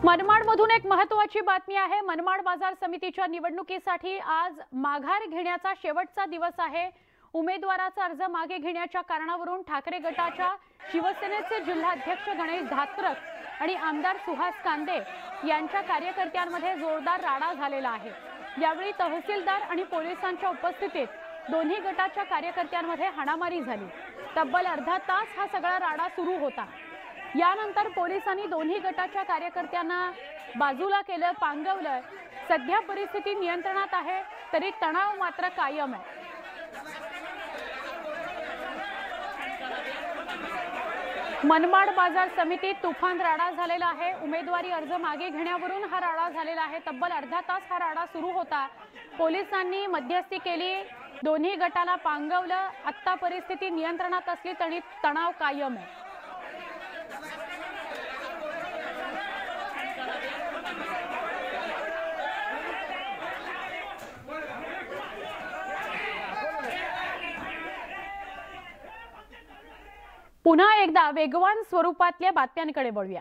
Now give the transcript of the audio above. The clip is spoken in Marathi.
मनमाडमधून एक महत्त्वाची बातमी आहे। मनमाड बाजार समितीच्या निवडणुकीसाठी आज माघार घेण्याचा शेवटचा दिवस आहे। उमेदवाराचा अर्ज मागे घेण्याच्या कारणावरून ठाकरे गटाच्या शिवसेनेचे जिल्हाध्यक्ष गणेश धात्रक आणि आमदार सुहास कांदे यांच्या कार्यकर्त्यांमध्ये जोरदार राडा झालेला आहे। यावेळी तहसीलदार आणि पोलिसांच्या उपस्थितीत दोन्ही गटाच्या कार्यकर्त्यांमध्ये हाणामारी झाली। तब्बल अर्धा तास हा सगळा राडा सुरू होता। यानंतर पोलिसांनी दोन्ही गटाच्या कार्यकर्त्यांना बाजूला केलं, पांगवलं। सध्या परिस्थिती नियंत्रणात आहे, तरी तणाव मात्र कायम आहे। मनमाड बाजार समितीत तुफान राडा झालेला आहे। उमेदवारी अर्ज मागे घेण्यावरून हा राडा झालेला आहे। तब्बल अर्धा तास हा राडा सुरू होता। पोलिसांनी मध्यस्थी केली, दोन्ही गटाला पांगवलं। आता परिस्थिती नियंत्रणात असली तरी तणाव कायम आहे। पुन्हा एकदा वेगवान स्वरूपातल्या बातम्यांकडे वळूया।